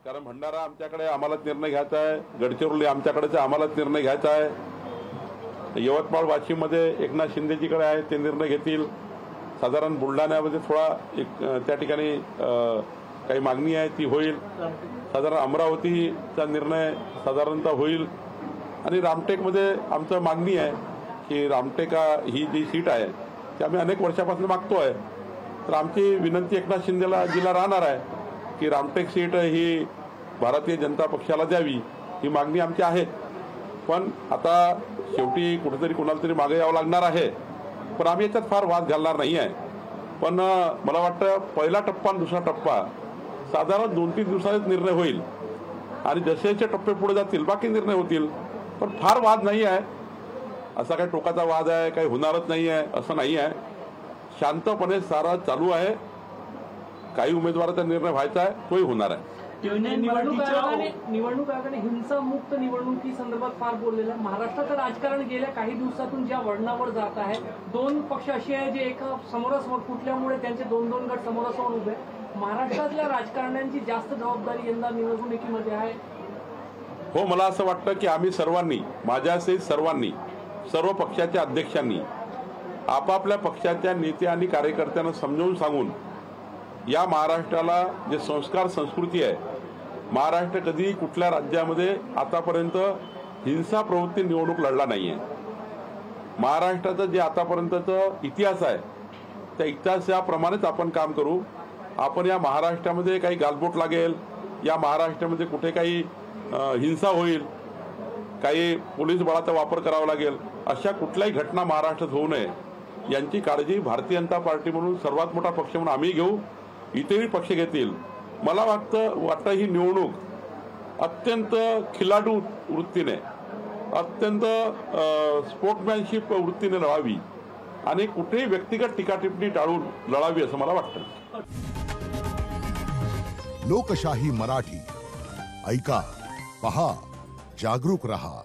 कारण भंडारा आमच्याकडे आम्हालाच निर्णय घ्यायचा आहे, गडचिरोली आमच्याकडेच आम्हालाच निर्णय घ्यायचा आहे, यवतमाळ वाशिममध्ये एकनाथ शिंदेजीकडे आहे ते निर्णय घेतील, साधारण बुलढाण्यामध्ये थोडा त्या ठिकाणी काही मागणी आहे ती होईल, साधारण अमरावतीचा निर्णय साधारणतः होईल आणि रामटेकमध्ये आमचं मागणी आहे की रामटेका ही जी सीट आहे ती आम्ही अनेक वर्षापासून मागतोय, तर आमची विनंती एकनाथ शिंदेला जिला राहणार आहे की रामटेक सीट ही भारतीय जनता पक्षाला द्यावी, ही मागणी आमची आहे। पण आता शेवटी कुठेतरी कोणाला तरी मागे यावं लागणार आहे, पण आम्ही याच्यात फार वाद घालणार नाही आहे। पण मला वाटतं पहिला टप्पा आणि दुसरा टप्पा साधारण 2-3 दिवसात निर्णय होईल आणि जसे जसे टप्पे पुढे जातील बाकी निर्णय होतील, पण फार वाद नाही आहे, असा काही टोकाचा वाद आहे काही होणारच नाही आहे असं नाही आहे, शांतपणे सारा चालू आहे। काही उमेदवाराचा निर्णय व्हायचा आहे तोही होणार आहे। निवडणूक आयोगाने हिंसामुक्त निवडणुकी संदर्भात फार बोललेलं आहे। महाराष्ट्राचं राजकारण गेल्या काही दिवसातून ज्या वळणावर जात आहे, दोन पक्ष असे आहे जे एका समोरासमोर फुटल्यामुळे त्यांचे 2-2 गट समोरासमोर उभे, महाराष्ट्रातल्या राजकारण्यांची जास्त जबाबदारी यंदा निवडणुकीमध्ये आहे। हो, मला असं वाटतं की आम्ही सर्वांनी, माझ्यासहित सर्वांनी, सर्व पक्षाच्या अध्यक्षांनी आपापल्या पक्षाच्या नेते आणि कार्यकर्त्यांना समजावून सांगून या महाराष्ट्राला जे संस्कार संस्कृती आहे, महाराष्ट्र कधी कुठल्या राज्यामध्ये आतापर्यंत हिंसा प्रवृत्ती निवडणूक लढला नाही आहे। महाराष्ट्राचा जे आतापर्यंतचा इतिहास आहे त्या इतिहासाप्रमाणेच आपण काम करू। आपण या महाराष्ट्रामध्ये काही गालबोट लागेल, या महाराष्ट्रामध्ये कुठे काही हिंसा होईल, काही पोलीस बळाचा वापर करावा लागेल, अशा कुठल्याही घटना महाराष्ट्रात होऊ नये यांची काळजी भारतीय जनता पार्टी म्हणून सर्वात मोठा पक्ष म्हणून आम्ही घेऊ, इतरही पक्ष घेतील। मला वाटतं ही निवडणूक अत्यंत खिलाडू वृत्तीने, अत्यंत स्पोर्ट्समॅनशिप वृत्तीने लढावी आणि कुठेही व्यक्तिगत टीकाटिप्पणी टाळून लढावी असं मला वाटतं। लोकशाही मराठी ऐका, पहा, जागरूक रहा।